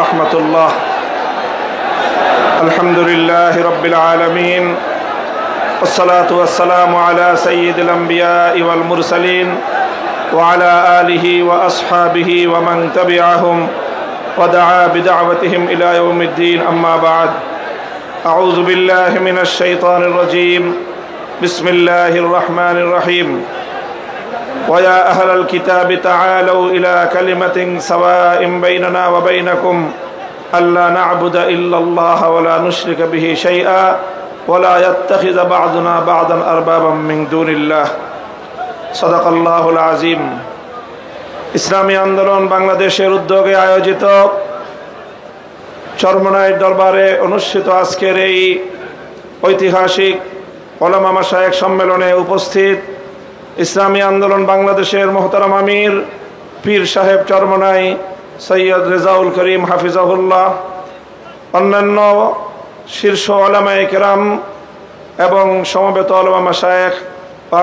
ورحمة الله. الحمد لله رب العالمين والصلاة والسلام على سيد الأنبياء والمرسلين وعلى آله وأصحابه ومن تبعهم ودعا بدعوتهم إلى يوم الدين. أما بعد، أعوذ بالله من الشيطان الرجيم. بسم الله الرحمن الرحيم. ويا أهل الكتاب تعالوا إلى كلمة سواء بيننا وبينكم ألا نعبد إلا الله ولا نشرك به شيئا ولا يتخذ بعضنا بعضا أربابا من دون الله. صدق الله العظيم. ইসলামী আন্দোলন বাংলাদেশের উদ্যোগে আয়োজিত চরমনাই দরবারে অনুষ্ঠিত আজকের এই ঐতিহাসিক ওলামা মাশায়েখ সম্মেলনে উপস্থিত ইসলামী আন্দোলন বাংলাদেশের মোহতারাম আমির পীর সাহেব চরমনাই সৈয়দ রেজাউল করিম হাফিজাহুল্লাহ, অন্যান্য শীর্ষ ওলামায়ে কেরাম এবং সমবেত ওলামা মাশায়েখ,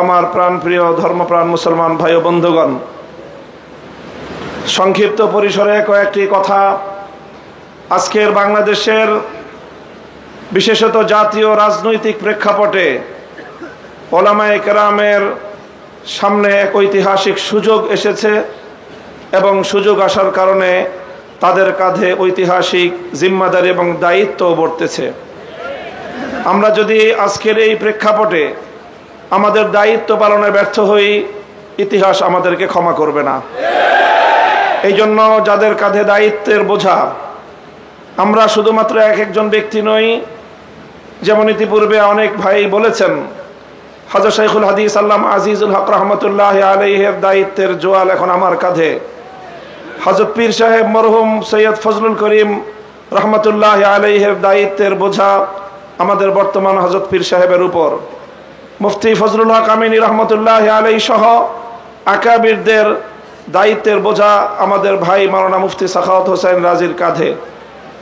আমার প্রাণপ্রিয় ধর্মপ্রাণ মুসলমান ভাই ও বন্ধুগণ, সংক্ষিপ্ত পরিসরে কয়েকটি কথা আজকের বাংলাদেশের বিশেষত জাতীয় রাজনৈতিক প্রেক্ষাপটে ওলামায়ে কেরামের সামনে এক ঐতিহাসিক সুযোগ এসেছে এবং সুযোগ আসার কারণে তাদের কাঁধে ঐতিহাসিক জিম্মাদারি এবং দায়িত্ব বর্তেছে। আমরা যদি আজকের এই প্রেক্ষাপটে আমাদের দায়িত্ব পালনে ব্যর্থ হই, ইতিহাস আমাদেরকে ক্ষমা করবে না। এই জন্য যাদের কাঁধে দায়িত্বের বোঝা, আমরা শুধুমাত্র একজন ব্যক্তি নই। যেমন ইতিপূর্বে অনেক ভাই বলেছেন, হযরত শাইখুল হাদিস আল্লামা আজিজুল হক রহমতুল্লাহ আলাইহির দায়িত্বের জোয়াল এখন আমার কাঁধে। হযরত পীর সাহেব মরহুম সৈয়দ ফজলুল করিম রহমতুল্লাহ আলাইহির দায়িত্বের বোঝা আমাদের বর্তমান হযরত পীর সাহেবের উপর। মুফতি ফজলুল হক আমিনী রহমতুল্লাহ আলাইহি সহ আকাবিরদের দায়িত্বের বোঝা আমাদের ভাই মাওলানা মুফতি সাখাওয়াত হোসেন রাজির কাঁধে।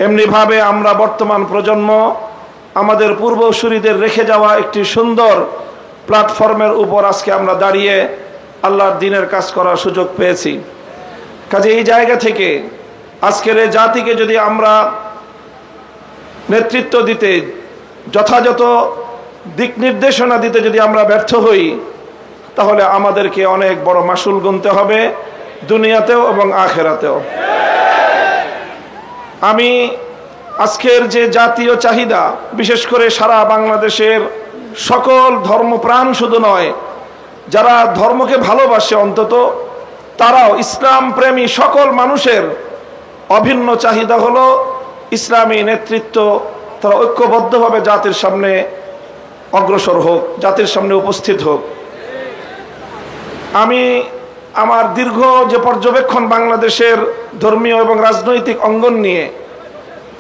এমনিভাবে আমরা বর্তমান প্রজন্ম আমাদের পূর্বসূরীদের রেখে যাওয়া একটি সুন্দর প্ল্যাটফর্মের উপর আজকে আমরা দাঁড়িয়ে আল্লাহর দ্বীনের কাজ করার সুযোগ পেয়েছি। কাজে এই জায়গা থেকে আজকের এই জাতিকে যদি আমরা নেতৃত্ব দিতে, যথাযথ দিক নির্দেশনা দিতে যদি আমরা ব্যর্থ হই, তাহলে আমাদেরকে অনেক বড় মাসুল গুনতে হবে, দুনিয়াতেও এবং আখিরাতেও। আমি আজকের যে জাতীয় চাহিদা, বিশেষ করে সারা বাংলাদেশের সকল ধর্মপ্রাণ শুধু নয়, যারা ধর্মকে ভালোবাসে অন্তত তারাও, ইসলাম প্রেমী সকল মানুষের অভিন্ন চাহিদা হলো ইসলামী নেতৃত্ব তারা ঐক্যবদ্ধভাবে জাতির সামনে অগ্রসর হোক, জাতির সামনে উপস্থিত হোক। আমি আমার দীর্ঘ যে পর্যবেক্ষণ বাংলাদেশের ধর্মীয় এবং রাজনৈতিক অঙ্গন নিয়ে,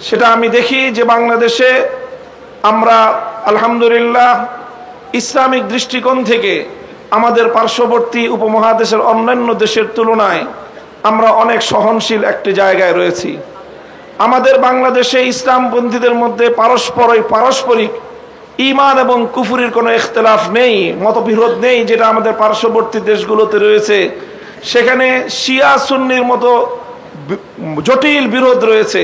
সেটা আমি দেখি যে বাংলাদেশে আমরা আলহামদুলিল্লাহ ইসলামিক দৃষ্টিকোণ থেকে আমাদের পার্শ্ববর্তী উপমহাদেশের অন্যান্য দেশের তুলনায় আমরা অনেক সহনশীল একটি জায়গায় রয়েছি। আমাদের বাংলাদেশে ইসলামপন্থীদের মধ্যে পারস্পরিক ঈমান এবং কুফরির কোনো ইখতিলাফ নেই, মতবিরোধ নেই, যেটা আমাদের পার্শ্ববর্তী দেশগুলোতে রয়েছে। সেখানে শিয়া সুন্নির মতো জটিল বিরোধ রয়েছে।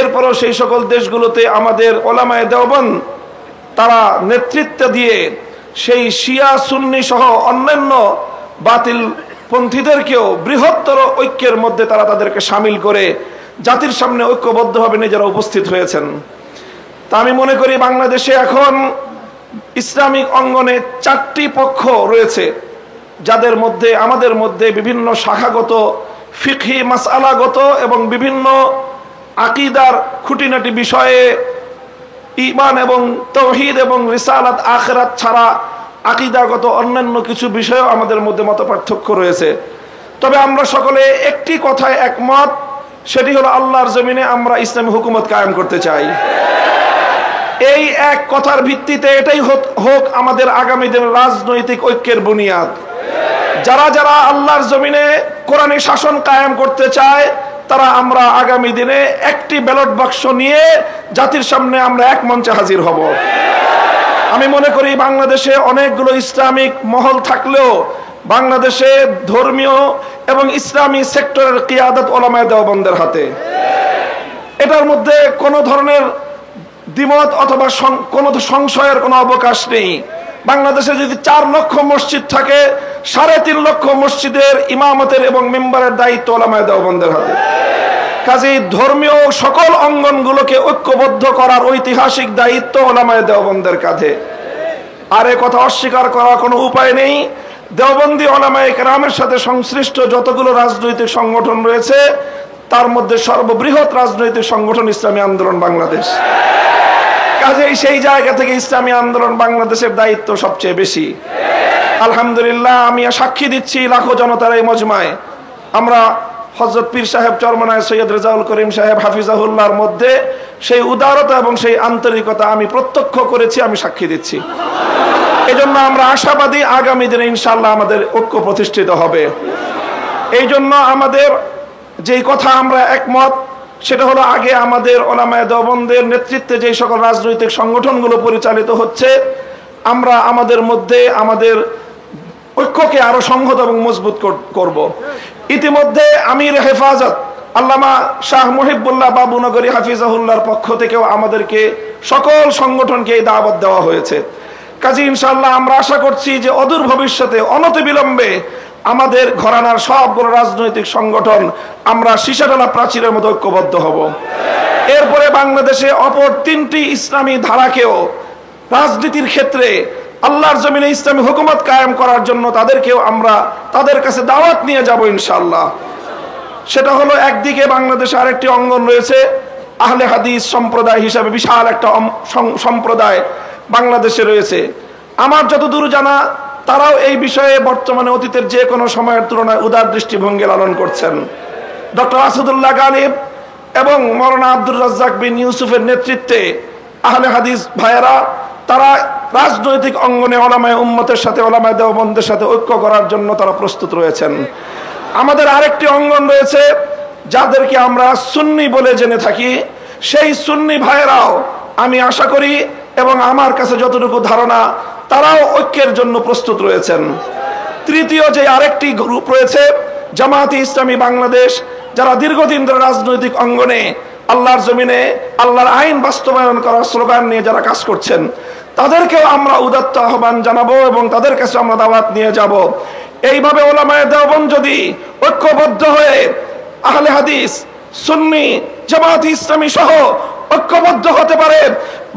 এরপরও সেই সকল দেশগুলোতে আমাদের ওলামায়ে দেওবন্দ তারা নেতৃত্ব দিয়ে সেই শিয়া সুন্নি সহ অন্যান্য বাতিল পন্থীদেরকেও বৃহত্তর ঐক্যের মধ্যে তারা তাদেরকে সামিল করে জাতির সামনে ঐক্যবদ্ধভাবে নিজেরা উপস্থিত হয়েছেন। তা আমি মনে করি বাংলাদেশে এখন ইসলামিক অঙ্গনে 4টি পক্ষ রয়েছে, যাদের মধ্যে আমাদের মধ্যে বিভিন্ন শাখাগত, ফিকহি মাসআলাগত এবং বিভিন্ন আকীদার খুঁটিনাটি বিষয়ে, ঈমান এবং তাওহীদ এবং রিসালাত আখিরাত ছাড়া আকীদাগত অন্যান্য কিছু বিষয়েও আমাদের মধ্যে মতপার্থক্য রয়েছে। তবে আমরা সকলে একটি কথায় একমত, সেটি হলো আল্লাহর জমিনে আমরা ইসলামী হুকুমত কায়েম করতে চাই। এই এক কথার ভিত্তিতে এটাই হোক আমাদের আগামী দিনের রাজনৈতিক ঐক্যের বুনিয়াদ। যারা যারা আল্লাহর জমিনে কোরআনী শাসন কায়েম করতে চায়, তারা আমরা আগামী দিনে একটি ব্যালট বাক্স নিয়ে জাতির সামনে আমরা এক মঞ্চে হাজির হব। আমি মনে করি বাংলাদেশে অনেকগুলো ইসলামিক মহল থাকলেও বাংলাদেশে ধর্মীয় এবং ইসলামী সেক্টরের কিয়াদত ওলামায়ে দেওবন্দের হাতে। এটার মধ্যে কোনো ধরনের দ্বিমত অথবা কোনো সংশয়ের কোনো অবকাশ নেই। বাংলাদেশে যদি 4 লক্ষ মসজিদ থাকে, 3.5 লক্ষ মসজিদের ইমামতের এবং মেম্বারের দায়িত্ব উলামায়ে দেওবন্দের হাতে। কাজেই ধর্মীয় সকল অঙ্গনগুলোকে ঐক্যবদ্ধ করার ঐতিহাসিক দায়িত্ব উলামায়ে দেওবন্দের কাঁধে। আর এ কথা অস্বীকার করার কোনো উপায় নেই। দেওবন্দি উলামায়ে কেরামের সাথে সংশ্লিষ্ট যতগুলো রাজনৈতিক সংগঠন রয়েছে, তার মধ্যে সর্ববৃহৎ রাজনৈতিক সংগঠন ইসলামী আন্দোলন বাংলাদেশ। কাজেই সেই জায়গা থেকে ইসলামী আন্দোলন বাংলাদেশের দায়িত্ব সবচেয়ে বেশি। আলহামদুলিল্লাহ, আমি সাক্ষী দিচ্ছি লাখো জনতার এই মজমায় আমরা হযরত পীর সাহেব চরমনায় সৈয়দ রেজাউল করিম সাহেব হাফিজাহুল্লাহর মধ্যে সেই উদারতা এবং সেই আন্তরিকতা আমি প্রত্যক্ষ করেছি, আমি সাক্ষী দিচ্ছি। এজন্য আমরা আশাবাদী আগামী দিনে ইনশাআল্লাহ আমাদের ঐক্য প্রতিষ্ঠিত হবে। এই জন্য আমাদের যেই কথা আমরা একমত, সেটা হলো আগে আমাদের উলামায়ে দেওবন্দের নেতৃত্বে যেই সকল রাজনৈতিক সংগঠনগুলো পরিচালিত হচ্ছে, আমরা আমাদের মধ্যে আমাদের ঐক্যকে আরো সংহত এবং মজবুত করব। ইতিমধ্যে আমির হেফাজত আল্লামা শাহ মুহিবুল্লাহ বাবুনগরী হাফিজাহুল্লাহর পক্ষ থেকেও আমাদেরকে সকল সংগঠনকে এই দাওয়াত দেওয়া হয়েছে। কাজে ইনশাআল্লাহ আমরা আশা করছি যে অদূর ভবিষ্যতে অনতিবিলম্বে আমাদের ঘরানার সবগুলো রাজনৈতিক সংগঠন আমরা সীসাডালা প্রাচীরের মতো ঐক্যবদ্ধ হব। এরপরে বাংলাদেশে অপর 3টি ইসলামী ধারাকেও রাজনীতির ক্ষেত্রে আল্লাহর জমিনে ইসলামী হুকুমত কায়েম করার জন্য তাদেরকেও আমরা তাদের কাছে দাওয়াত নিয়ে যাব ইনশাআল্লাহ। সেটা হলো, একদিকে বাংলাদেশে আরেকটি অঙ্গন রয়েছে আহলে হাদিস সম্প্রদায় হিসাবে বিশাল একটা সম্প্রদায় বাংলাদেশে রয়েছে। আমার যতদূর জানা, তারাও এই বিষয়ে বর্তমানে অতীতের যে কোনো সময়ের তুলনায় উদার দৃষ্টিভঙ্গি লালন করছেন। ডক্টর আসাদুল্লাহ গালিব এবং মৌলানা আব্দুর রাজ্জাক বিন ইউসুফের নেতৃত্বে আহলে হাদিস ভাইয়েরা তারা রাজনৈতিক অঙ্গনে উলামায়ে উম্মতের সাথে উলামায়ে দেওবন্দের সাথে ঐক্য করার জন্য তারা প্রস্তুত রয়েছেন। আমাদের আরেকটি অঙ্গন রয়েছে যাদেরকে আমরা সুন্নি বলে জেনে থাকি, সেই সুন্নি ভাইয়েরাও আমি আশা করি এবং আমার কাছে যতটুকু ধারণা, তারাও ঐক্যের জন্য প্রস্তুত রয়েছেন। তৃতীয় যে আরেকটি গ্রুপ রয়েছে জামায়াতে ইসলামী বাংলাদেশ, যারা দীর্ঘদিন ধরে রাজনৈতিক অঙ্গনে আল্লাহর জমিনে আল্লাহর আইন বাস্তবায়ন করার স্লোগান নিয়ে যারা কাজ করছেন, তাদেরকেও আমরা উদাত্ত আহ্বান জানাবো এবং তাদের কাছে আমরা দাওয়াত নিয়ে যাব। এইভাবে উলামায়ে দেওবন্দ যদি ঐক্যবদ্ধ হয়ে আহলে হাদিস, সুন্নি, জামায়াতে ইসলামী সহ ঐক্যবদ্ধ হতে পারে,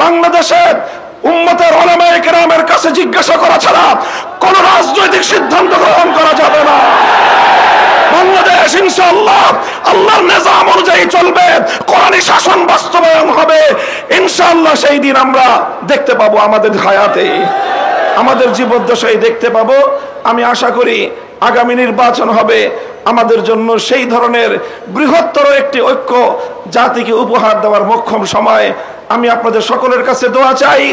বাংলাদেশের উম্মতের উলামায়ে কেরামের কাছে জিজ্ঞাসা করা ছাড়া কোন রাজনৈতিক সিদ্ধান্ত গ্রহণ করা যাবে না। বাংলাদেশ ইনশাআল্লাহ আল্লাহর নিজাম অনুযায়ী চলবে, কোরআনী শাসন বাস্তবায়ন হবে ইনশাআল্লাহ। সেই দিন আমরা দেখতে পাবো, আমাদের হায়াতে, আমাদের জীবদ্দশায় দেখতে পাবো। আমি আশা করি আগামী নির্বাচন হবে আমাদের জন্য সেই ধরনের বৃহত্তর একটি ঐক্য জাতিকে উপহার দেওয়ার মোক্ষম সময়। আমি আপনাদের সকলের কাছে দোয়া চাই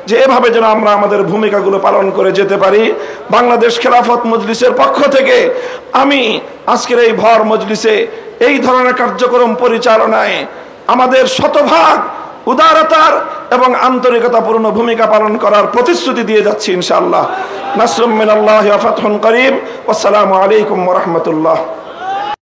যে এভাবে যেন আমরা আমাদের ভূমিকাগুলো পালন করে যেতে পারি। বাংলাদেশ খেলাফত মজলিসের পক্ষ থেকে আমি আজকের এই ভর মজলিসে এই ধরনের কার্যক্রম পরিচালনায় আমাদের শতভাগ উদারতার এবং আন্তরিকতাপূর্ণ ভূমিকা পালন করার প্রতিশ্রুতি দিয়ে যাচ্ছি ইনশাআল্লাহ। নাসরুম মিনাল্লাহি ওয়া ফাতহুন করিম। আসসালামু আলাইকুম ওয়া রাহমাতুল্লাহ।